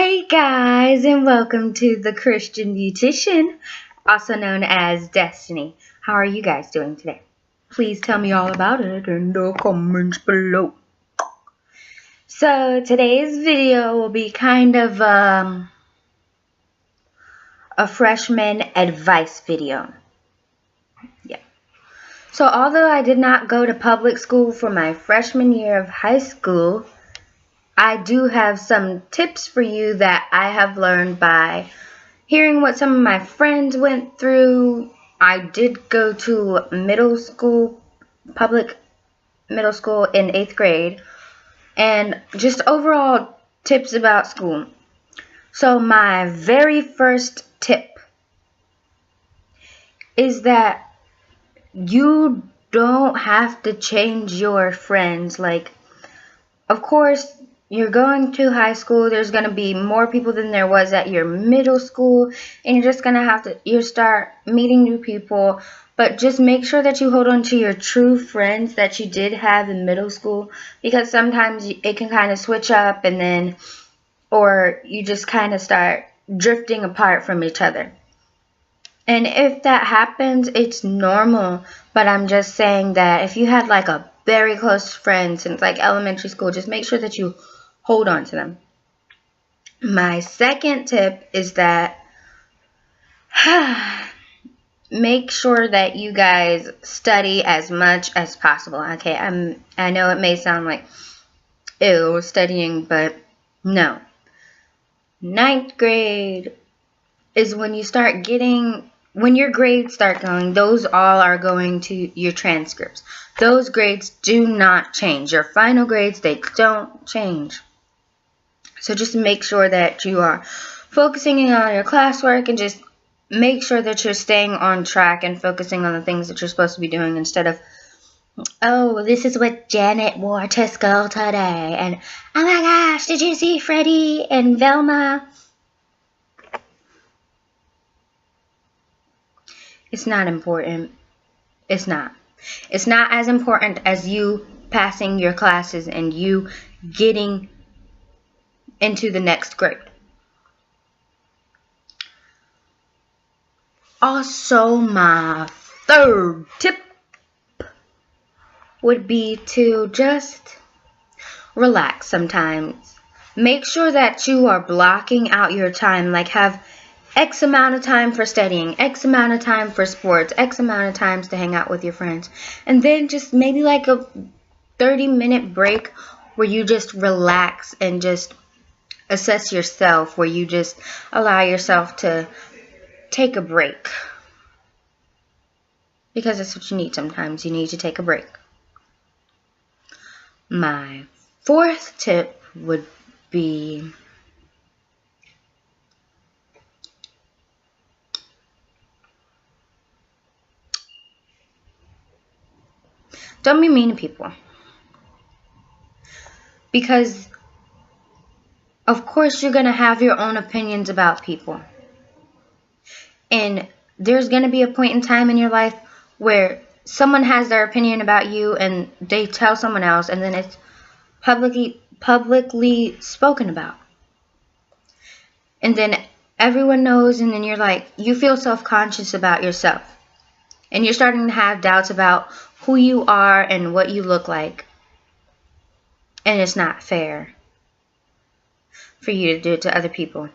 Hey guys, and welcome to the Christian Beautician, also known as Destiny. How are you guys doing today? Please tell me all about it in the comments below. So today's video will be kind of a freshman advice video. Yeah. So although I did not go to public school for my freshman year of high school, I do have some tips for you that I have learned by hearing what some of my friends went through. I did go to public middle school in 8th grade, and just overall tips about school. So my very first tip is that you don't have to change your friends. Like, of course, you're going to high school, there's going to be more people than there was at your middle school, and you're just going to have to, you start meeting new people, but just make sure that you hold on to your true friends that you did have in middle school, because sometimes it can kind of switch up, and then, or you just kind of start drifting apart from each other. And if that happens, it's normal, but I'm just saying that if you had like a very close friend since like elementary school, just make sure that you hold on to them. My second tip is that make sure that you guys study as much as possible. Okay, I know it may sound like ew, studying, but no. 9th grade is when you start getting, when your grades start going, those all are going to your transcripts. Those grades do not change. Your final grades, they don't change. So just make sure that you are focusing on your classwork, and just make sure that you're staying on track and focusing on the things that you're supposed to be doing, instead of, oh, this is what Janet wore to school today, and oh my gosh, did you see Freddie and Velma? It's not important. It's not. It's not as important as you passing your classes and you getting into the next grade. Also, my third tip would be to just relax sometimes. Make sure that you are blocking out your time, like have X amount of time for studying, X amount of time for sports, X amount of times to hang out with your friends. And then just maybe like a 30-minute break where you just relax and just assess yourself, where you just allow yourself to take a break. Because that's what you need sometimes. You need to take a break. My fourth tip would be don't be mean to people. Because of course you're going to have your own opinions about people. And there's going to be a point in time in your life where someone has their opinion about you and they tell someone else, and then it's publicly spoken about. And then everyone knows, and then you're like, you feel self-conscious about yourself. And you're starting to have doubts about who you are and what you look like. And it's not fair for you to do it to other people,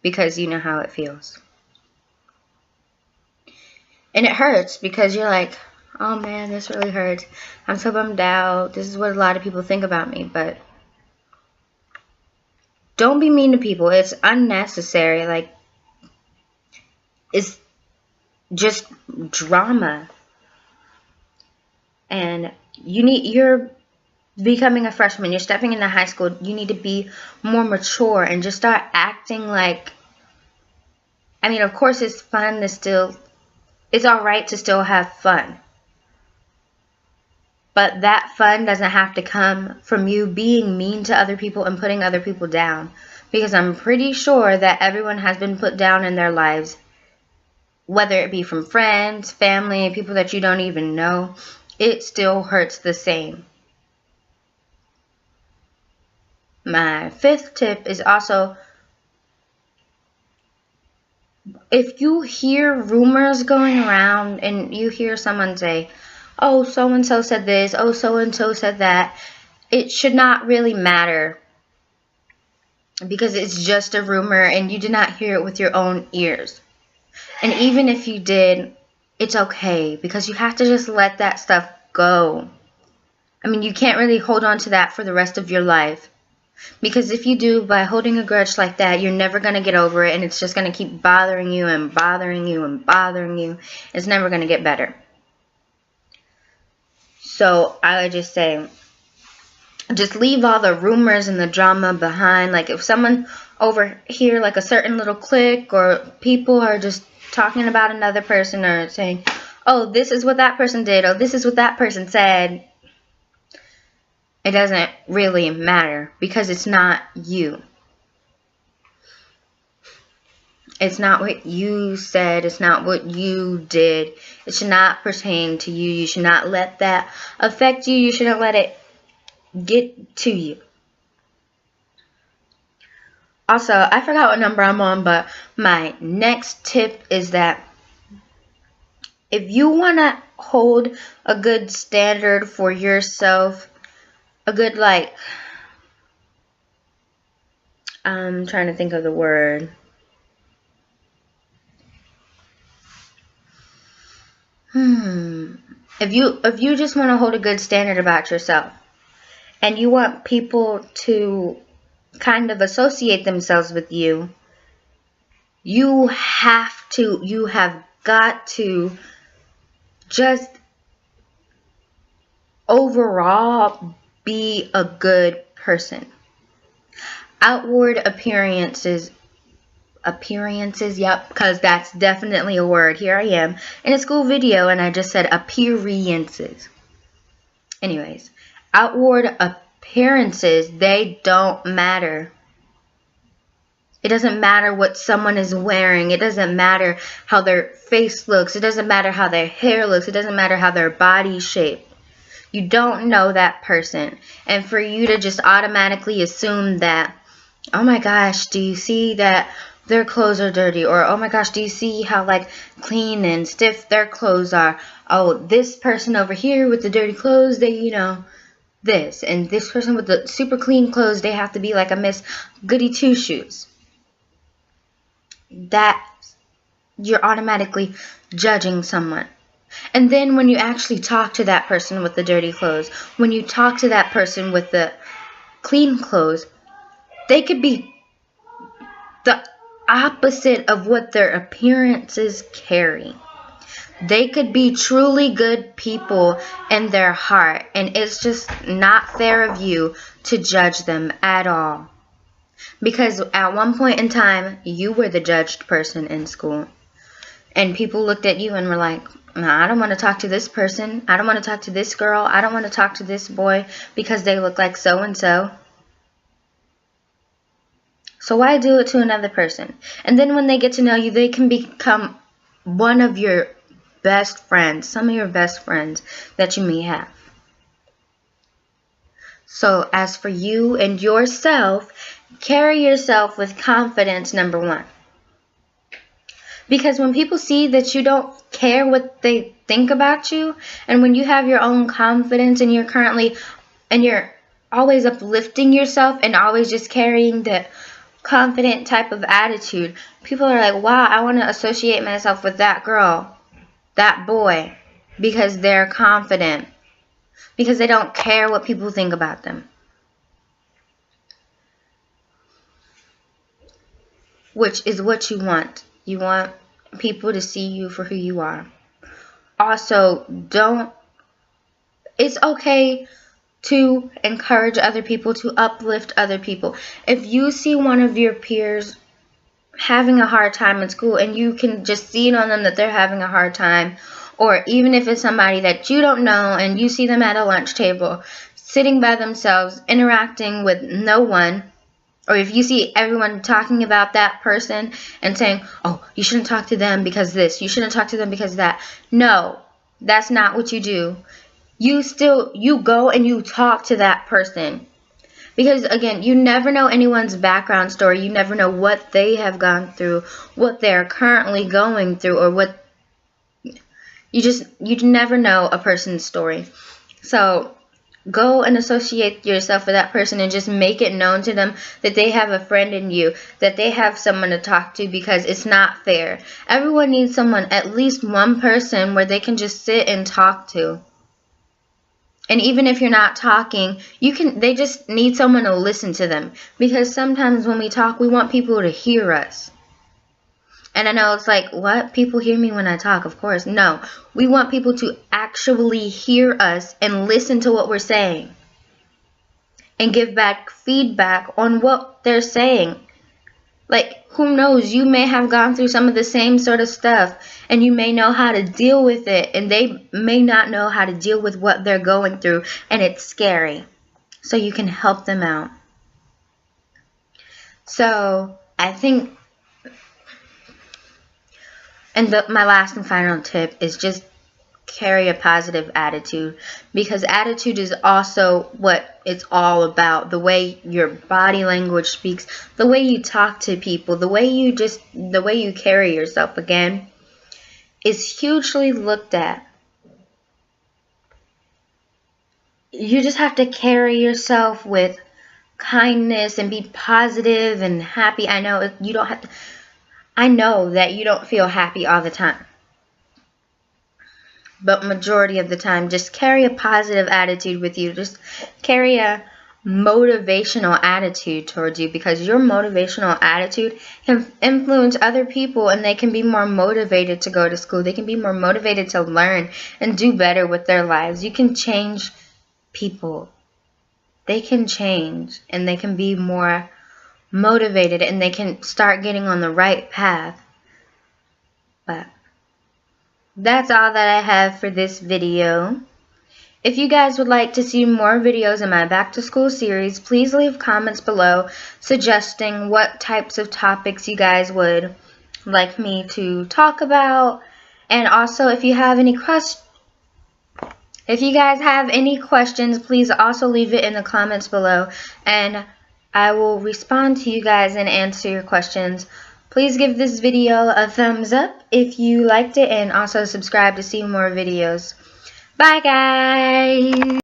because you know how it feels. And it hurts, because you're like, oh man, this really hurts. I'm so bummed out. This is what a lot of people think about me. But don't be mean to people. It's unnecessary. Like, it's just drama. And you're becoming a freshman, you're stepping into high school, you need to be more mature and just start acting like, I mean, of course it's fun to still, it's alright to still have fun. But that fun doesn't have to come from you being mean to other people and putting other people down. Because I'm pretty sure that everyone has been put down in their lives, whether it be from friends, family, people that you don't even know. It still hurts the same. My fifth tip is also, if you hear rumors going around and you hear someone say, oh, so-and-so said this, oh, so-and-so said that, it should not really matter, because it's just a rumor and you did not hear it with your own ears. And even if you did, it's okay, because you have to just let that stuff go. I mean, you can't really hold on to that for the rest of your life. Because if you do, by holding a grudge like that, you're never going to get over it, and it's just going to keep bothering you and bothering you and bothering you. It's never going to get better. So I would just say, just leave all the rumors and the drama behind. Like, if someone over here, like a certain little clique, or people are just talking about another person, or saying, oh, this is what that person did, oh, this is what that person said, it doesn't really matter, because it's not you. It's not what you said. It's not what you did. It should not pertain to you. You should not let that affect you. You shouldn't let it get to you. Also, I forgot what number I'm on, but my next tip is that if you want to hold a good standard for yourself, a good, like, I'm trying to think of the word. If you just want to hold a good standard about yourself, and you want people to kind of associate themselves with you, you have got to just overall be a good person. Outward appearances, yep, because that's definitely a word. Here I am in a school video and I just said appearances. Anyways, outward appearances, they don't matter. It doesn't matter what someone is wearing. It doesn't matter how their face looks. It doesn't matter how their hair looks. It doesn't matter how their body's shaped. You don't know that person. And for you to just automatically assume that, oh my gosh, do you see that their clothes are dirty? Or, oh my gosh, do you see how, like, clean and stiff their clothes are? Oh, this person over here with the dirty clothes, they, you know, this. And this person with the super clean clothes, they have to be like a Miss Goody Two-Shoes. That, you're automatically judging someone. And then when you actually talk to that person with the dirty clothes, when you talk to that person with the clean clothes, they could be the opposite of what their appearances carry. They could be truly good people in their heart, and it's just not fair of you to judge them at all. Because at one point in time, you were the judged person in school. And people looked at you and were like, nah, I don't want to talk to this person. I don't want to talk to this girl. I don't want to talk to this boy because they look like so-and-so. So why do it to another person? And then when they get to know you, they can become one of your best friends, some of your best friends that you may have. So as for you and yourself, carry yourself with confidence, number one. Because when people see that you don't care what they think about you, and when you have your own confidence and you're always uplifting yourself and always just carrying the confident type of attitude, people are like, wow, I want to associate myself with that girl, that boy, because they're confident, because they don't care what people think about them. Which is what you want. You want people to see you for who you are. Also, it's okay to encourage other people, to uplift other people. If you see one of your peers having a hard time in school and you can just see it on them that they're having a hard time, or even if it's somebody that you don't know and you see them at a lunch table, sitting by themselves, interacting with no one, or if you see everyone talking about that person and saying, oh, you shouldn't talk to them because this, you shouldn't talk to them because that. No, that's not what you do. You go and you talk to that person. Because again, you never know anyone's background story. You never know what they have gone through, what they're currently going through, or what you never know a person's story. So go and associate yourself with that person and just make it known to them that they have a friend in you, that they have someone to talk to, because it's not fair. Everyone needs someone, at least one person where they can just sit and talk to. And even if you're not talking, they just need someone to listen to them. Because sometimes when we talk, we want people to hear us. And I know it's like, what? People hear me when I talk? Of course. No. We want people to actually hear us and listen to what we're saying. And give back feedback on what they're saying. Like, who knows? You may have gone through some of the same sort of stuff, and you may know how to deal with it, and they may not know how to deal with what they're going through, and it's scary. So you can help them out. So I think, and my last and final tip is just carry a positive attitude, because attitude is also what it's all about. The way your body language speaks, the way you talk to people, the way you carry yourself, again, is hugely looked at. You just have to carry yourself with kindness and be positive and happy. I know that you don't feel happy all the time. But majority of the time, just carry a positive attitude with you. Just carry a motivational attitude towards you, because your motivational attitude can influence other people, and they can be more motivated to go to school. They can be more motivated to learn and do better with their lives. You can change people. They can change, and they can be more motivated, and they can start getting on the right path. But that's all that I have for this video. If you guys would like to see more videos in my back to school series, please leave comments below suggesting what types of topics you guys would like me to talk about. And also, if you guys have any questions, please also leave it in the comments below, and I will respond to you guys and answer your questions. Please give this video a thumbs up if you liked it, and also subscribe to see more videos. Bye, guys!